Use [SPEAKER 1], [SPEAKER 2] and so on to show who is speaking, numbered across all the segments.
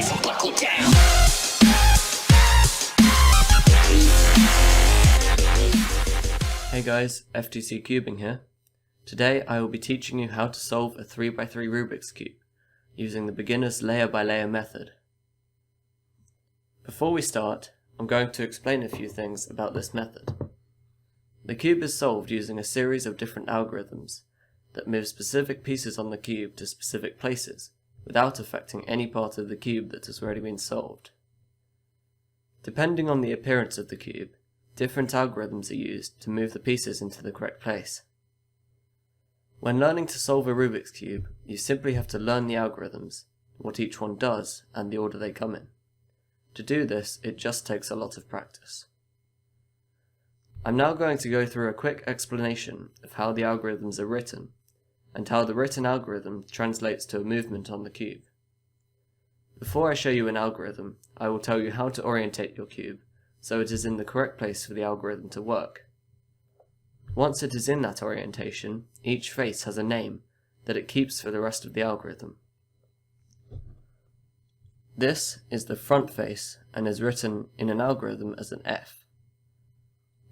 [SPEAKER 1] so buckle down.
[SPEAKER 2] Hey guys, FTC Cubing here. Today I will be teaching you how to solve a 3x3 Rubik's Cube using the beginner's layer by layer method. Before we start, I'm going to explain a few things about this method. The cube is solved using a series of different algorithms that move specific pieces on the cube to specific places without affecting any part of the cube that has already been solved. Depending on the appearance of the cube, different algorithms are used to move the pieces into the correct place. When learning to solve a Rubik's Cube, you simply have to learn the algorithms, what each one does, and the order they come in. To do this, it just takes a lot of practice. I'm now going to go through a quick explanation of how the algorithms are written, and how the written algorithm translates to a movement on the cube. Before I show you an algorithm, I will tell you how to orientate your cube so it is in the correct place for the algorithm to work. Once it is in that orientation, each face has a name that it keeps for the rest of the algorithm. This is the front face and is written in an algorithm as an F.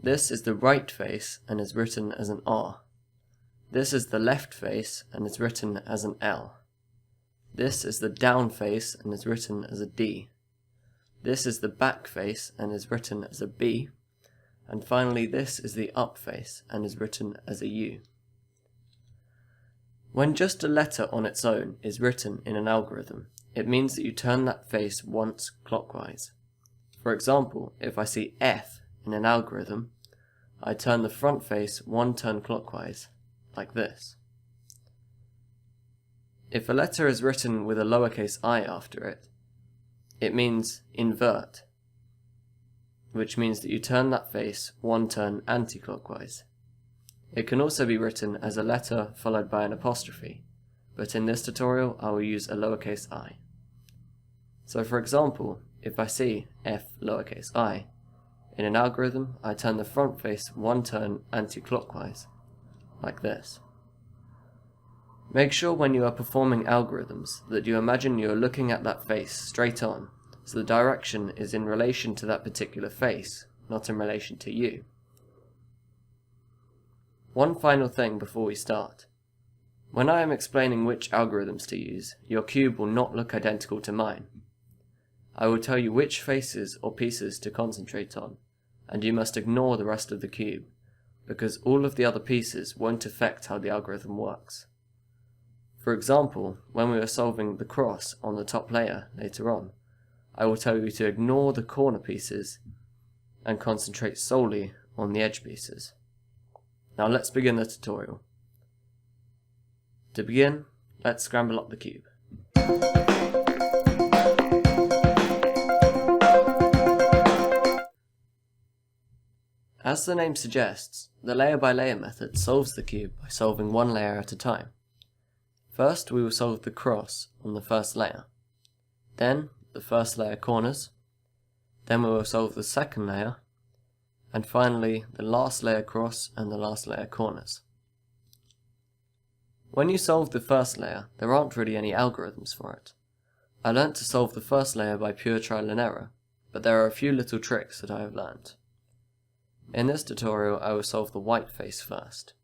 [SPEAKER 2] This is the right face and is written as an R. This is the left face and is written as an L. This is the down face and is written as a D. This is the back face and is written as a B. And finally this is the up face and is written as a U. When just a letter on its own is written in an algorithm, it means that you turn that face once clockwise. For example, if I see F in an algorithm, I turn the front face one turn clockwise, like this. If a letter is written with a lowercase I after it, it means invert, which means that you turn that face one turn anti-clockwise. It can also be written as a letter followed by an apostrophe, but in this tutorial I will use a lowercase I. So for example, if I see F lowercase I, in an algorithm I turn the front face one turn anti-clockwise, like this. Make sure when you are performing algorithms that you imagine you are looking at that face straight on, so the direction is in relation to that particular face, not in relation to you. One final thing before we start. When I am explaining which algorithms to use, your cube will not look identical to mine. I will tell you which faces or pieces to concentrate on, and you must ignore the rest of the cube, because all of the other pieces won't affect how the algorithm works. For example, when we are solving the cross on the top layer later on, I will tell you to ignore the corner pieces and concentrate solely on the edge pieces. Now let's begin the tutorial. To begin, let's scramble up the cube. As the name suggests, the layer by layer method solves the cube by solving one layer at a time. First we will solve the cross on the first layer, then the first layer corners, then we will solve the second layer, and finally the last layer cross and the last layer corners. When you solve the first layer, there aren't really any algorithms for it. I learnt to solve the first layer by pure trial and error, but there are a few little tricks that I have learnt. In this tutorial I will solve the white face first.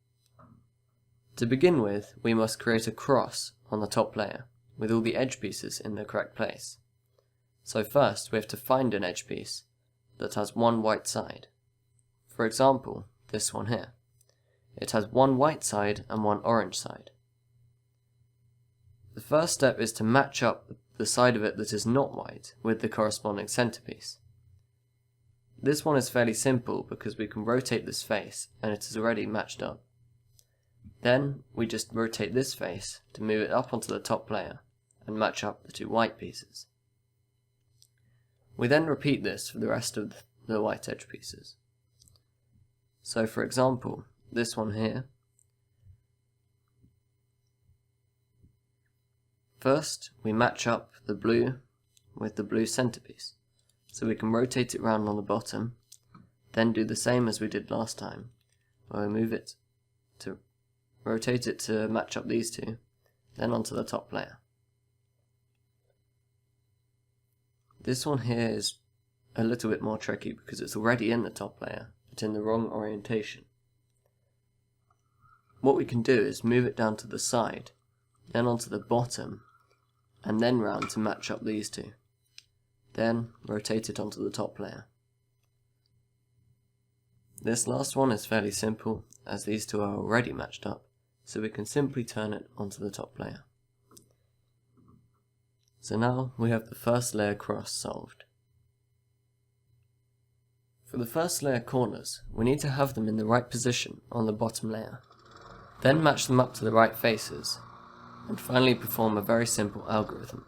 [SPEAKER 2] To begin with, we must create a cross on the top layer, with all the edge pieces in the correct place. So first we have to find an edge piece that has one white side. For example, this one here. It has one white side and one orange side. The first step is to match up the side of it that is not white with the corresponding centerpiece. This one is fairly simple because we can rotate this face and it is already matched up. Then we just rotate this face to move it up onto the top layer and match up the two white pieces. We then repeat this for the rest of the white edge pieces. So for example, this one here. First, we match up the blue with the blue centerpiece. So we can rotate it round on the bottom, then do the same as we did last time, where we rotate it to match up these two, then onto the top layer. This one here is a little bit more tricky because it's already in the top layer, but in the wrong orientation. What we can do is move it down to the side, then onto the bottom, and then round to match up these two. Then rotate it onto the top layer. This last one is fairly simple, as these two are already matched up, so we can simply turn it onto the top layer. So now we have the first layer cross solved. For the first layer corners, we need to have them in the right position on the bottom layer, then match them up to the right faces, and finally perform a very simple algorithm.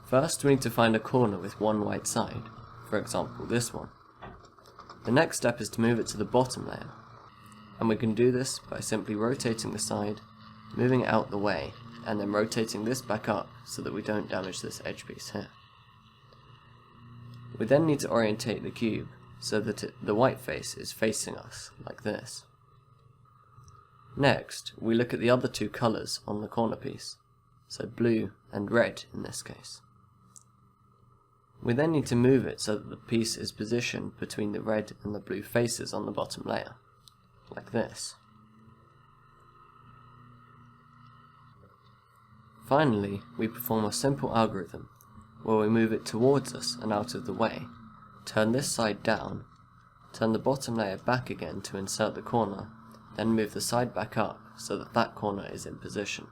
[SPEAKER 2] First, we need to find a corner with one white side, for example this one. The next step is to move it to the bottom layer, and we can do this by simply rotating the side, moving it out the way, and then rotating this back up so that we don't damage this edge piece here. We then need to orientate the cube so that the white face is facing us, like this. Next, we look at the other two colours on the corner piece, so blue and red in this case. We then need to move it so that the piece is positioned between the red and the blue faces on the bottom layer, like this. Finally, we perform a simple algorithm where we move it towards us and out of the way, turn this side down, turn the bottom layer back again to insert the corner, then move the side back up so that that corner is in position.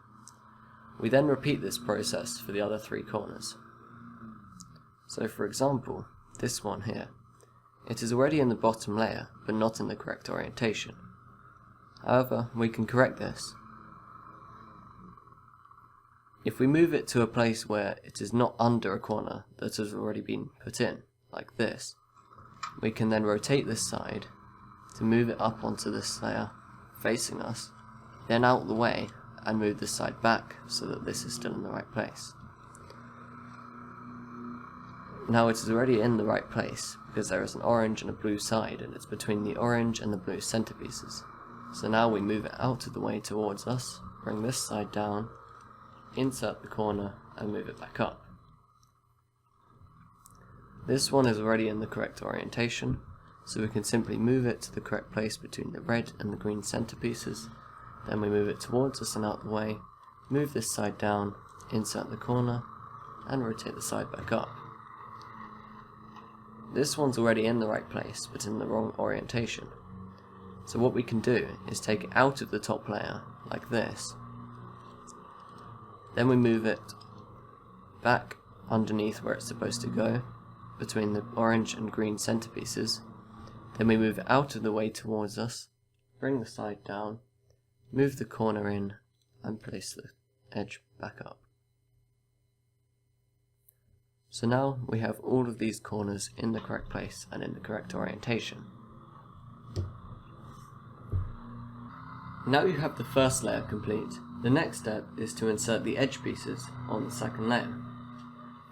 [SPEAKER 2] We then repeat this process for the other three corners. So for example, this one here, it is already in the bottom layer but not in the correct orientation. However, we can correct this. If we move it to a place where it is not under a corner that has already been put in, like this, we can then rotate this side to move it up onto this layer facing us, then out the way and move this side back so that this is still in the right place. Now it is already in the right place because there is an orange and a blue side and it's between the orange and the blue centerpieces. So now we move it out of the way towards us, bring this side down, insert the corner and move it back up. This one is already in the correct orientation, so we can simply move it to the correct place between the red and the green centerpieces, then we move it towards us and out the way, move this side down, insert the corner, and rotate the side back up. This one's already in the right place, but in the wrong orientation. So what we can do is take it out of the top layer, like this. Then we move it back underneath where it's supposed to go, between the orange and green centerpieces. Then we move it out of the way towards us, bring the side down, move the corner in, and place the edge back up. So now we have all of these corners in the correct place and in the correct orientation. Now you have the first layer complete, the next step is to insert the edge pieces on the second layer.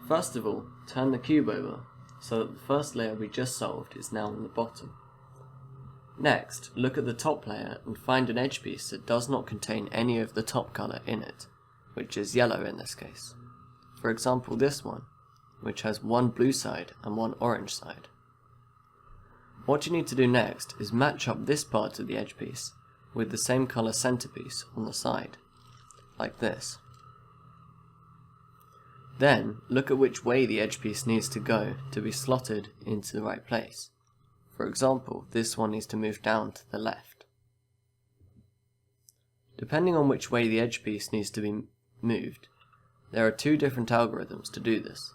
[SPEAKER 2] First of all, turn the cube over so that the first layer we just solved is now on the bottom. Next, look at the top layer and find an edge piece that does not contain any of the top colour in it, which is yellow in this case. For example, this one, which has one blue side and one orange side. What you need to do next is match up this part of the edge piece with the same colour centerpiece on the side, like this. Then, look at which way the edge piece needs to go to be slotted into the right place. For example, this one needs to move down to the left. Depending on which way the edge piece needs to be moved, there are two different algorithms to do this.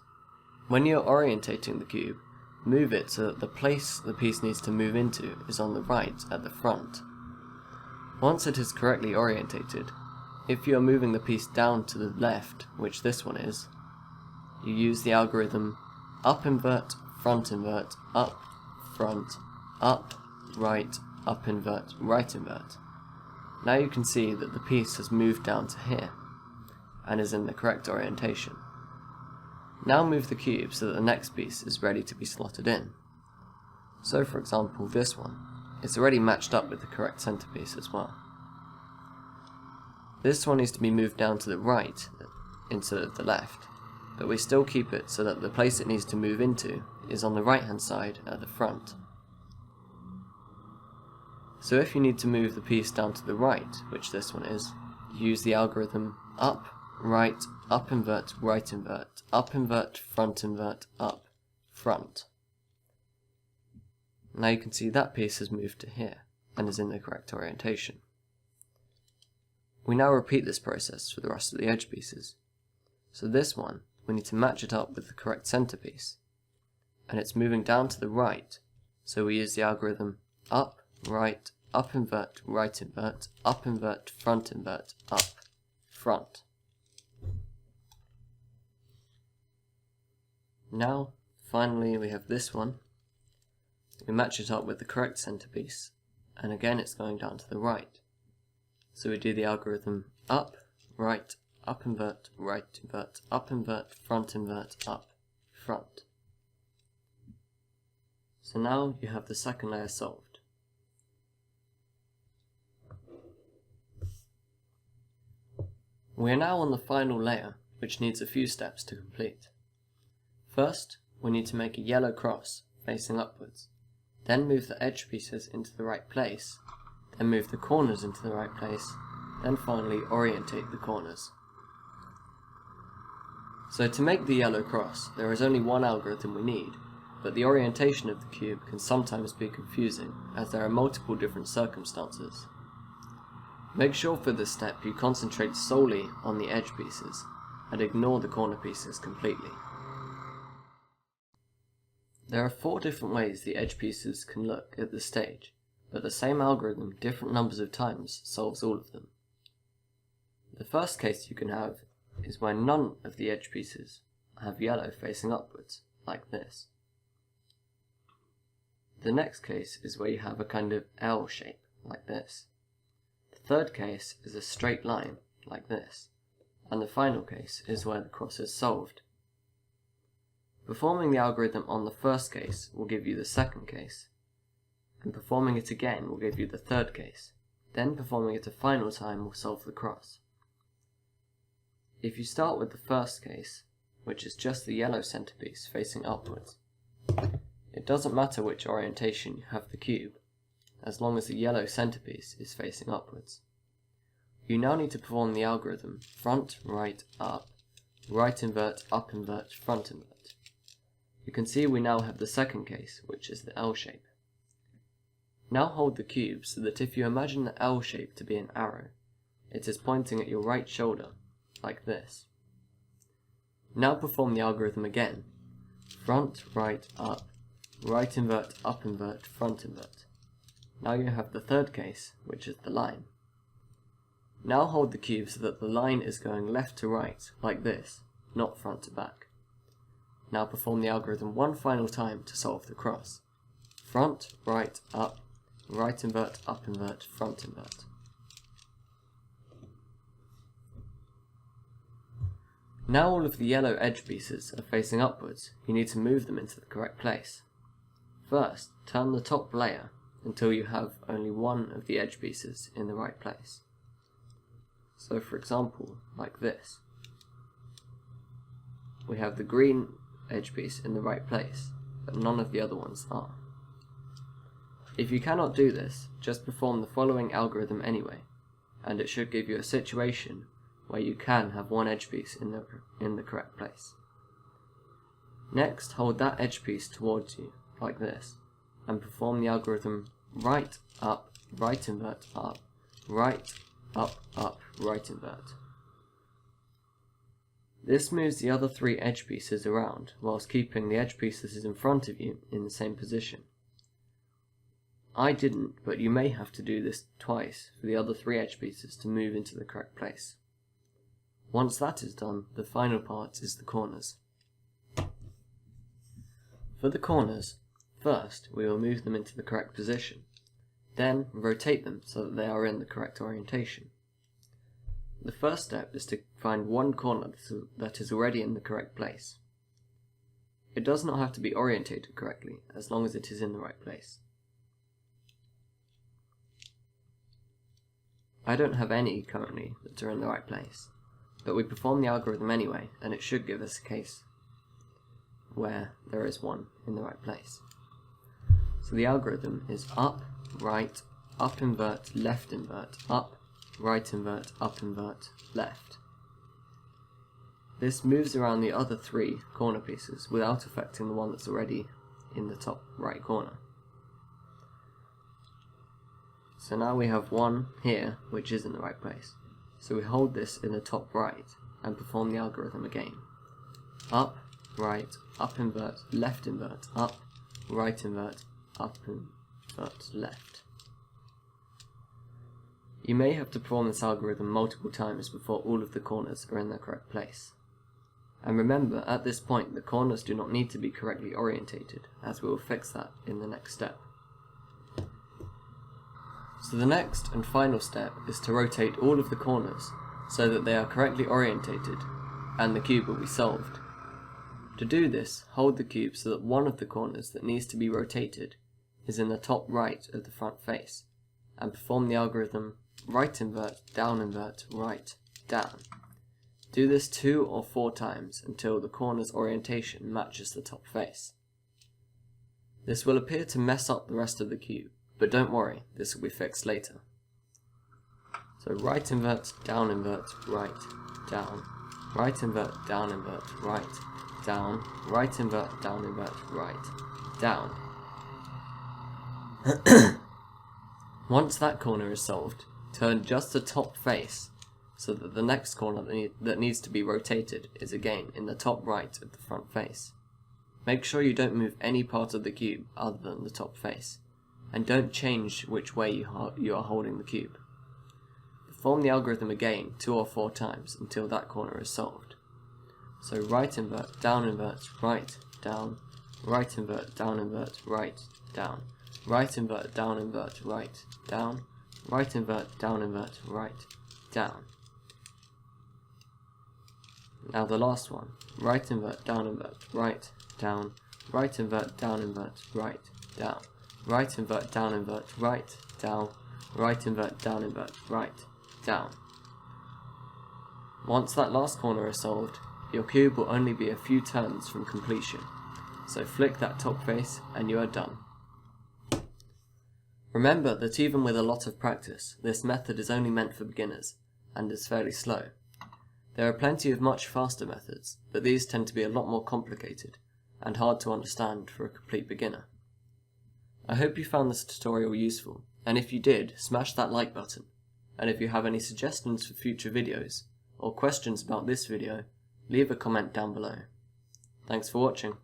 [SPEAKER 2] When you're orientating the cube, move it so that the place the piece needs to move into is on the right at the front. Once it is correctly orientated, if you are moving the piece down to the left, which this one is, you use the algorithm up invert, up, front, up, right, up invert, right invert. Now you can see that the piece has moved down to here, and is in the correct orientation. Now move the cube so that the next piece is ready to be slotted in. So for example this one, it's already matched up with the correct centerpiece as well. This one needs to be moved down to the right instead of the left, but we still keep it so that the place it needs to move into is on the right hand side at the front. So if you need to move the piece down to the right, which this one is, you use the algorithm up, right, up invert, right invert, up invert, up, front. Now you can see that piece has moved to here and is in the correct orientation. We now repeat this process for the rest of the edge pieces. So this one, we need to match it up with the correct centerpiece, and it's moving down to the right, so we use the algorithm up, right, up invert, up invert, up, front. Now, finally we have this one. We match it up with the correct centerpiece, and again it's going down to the right. So we do the algorithm up, right, up invert, up invert, up, front. So now you have the second layer solved. We are now on the final layer, which needs a few steps to complete. First, we need to make a yellow cross facing upwards, then move the edge pieces into the right place, then move the corners into the right place, then finally orientate the corners. So to make the yellow cross, there is only one algorithm we need, but the orientation of the cube can sometimes be confusing, as there are multiple different circumstances. Make sure for this step you concentrate solely on the edge pieces, and ignore the corner pieces completely. There are 4 different ways the edge pieces can look at this stage, but the same algorithm different numbers of times solves all of them. The first case you can have is where none of the edge pieces have yellow facing upwards, like this. The next case is where you have a kind of L shape, like this. The third case is a straight line, like this. And the final case is where the cross is solved. Performing the algorithm on the first case will give you the second case, and performing it again will give you the third case. Then performing it a final time will solve the cross. If you start with the first case, which is just the yellow centerpiece facing upwards, it doesn't matter which orientation you have the cube, as long as the yellow centerpiece is facing upwards. You now need to perform the algorithm front, right, up invert, front invert. You can see we now have the second case, which is the L shape. Now hold the cube so that if you imagine the L shape to be an arrow, it is pointing at your right shoulder, like this. Now perform the algorithm again. Front, right, up invert, front invert. Now you have the third case, which is the line. Now hold the cube so that the line is going left to right, like this, not front to back. Now perform the algorithm one final time to solve the cross. Front, right, invert, front invert. Now all of the yellow edge pieces are facing upwards. You need to move them into the correct place. First, turn the top layer until you have only one of the edge pieces in the right place. So for example, like this. We have the green edge piece in the right place, but none of the other ones are. If you cannot do this, just perform the following algorithm anyway, and it should give you a situation where you can have one edge piece in the correct place. Next, hold that edge piece towards you, like this, and perform the algorithm right invert, up, right invert. This moves the other 3 edge pieces around, whilst keeping the edge pieces in front of you in the same position. I didn't, but you may have to do this twice for the other 3 edge pieces to move into the correct place. Once that is done, the final part is the corners. For the corners, first we will move them into the correct position, then rotate them so that they are in the correct orientation. The first step is to find one corner that is already in the correct place. It does not have to be orientated correctly, as long as it is in the right place. I don't have any currently that are in the right place, But we perform the algorithm anyway, and it should give us a case where there is one in the right place. So the algorithm is up, right, up invert, left invert, up, right invert, up invert, left. This moves around the other 3 corner pieces without affecting the one that's already in the top right corner. So now we have one here which is in the right place. So we hold this in the top right and perform the algorithm again. Up, right, up invert, up, right invert, up invert, left. You may have to perform this algorithm multiple times before all of the corners are in their correct place. And remember, at this point the corners do not need to be correctly orientated, as we will fix that in the next step. So the next and final step is to rotate all of the corners so that they are correctly orientated and the cube will be solved. To do this, hold the cube so that one of the corners that needs to be rotated is in the top right of the front face, and perform the algorithm right invert, right, down. Do this 2 or 4 times until the corner's orientation matches the top face. This will appear to mess up the rest of the cube, but don't worry, this will be fixed later. So right invert, right, down, right invert, right, down, right invert, right, down. Once that corner is solved, turn just the top face so that the next corner that needs to be rotated is again in the top right of the front face. Make sure you don't move any part of the cube other than the top face, and don't change which way you are holding the cube. Perform the algorithm again 2 or 4 times until that corner is solved. So right invert, right, down, right invert, right, down, right invert, right, down, right invert, right, down. Now the last one, right invert, right, down, right invert, right, down, right invert, right, down, right invert, right, down. Once that last corner is solved, your cube will only be a few turns from completion, so flick that top face and you are done. Remember that even with a lot of practice, this method is only meant for beginners, and is fairly slow. There are plenty of much faster methods, but these tend to be a lot more complicated, and hard to understand for a complete beginner. I hope you found this tutorial useful, and if you did, smash that like button, and if you have any suggestions for future videos, or questions about this video, leave a comment down below. Thanks for watching.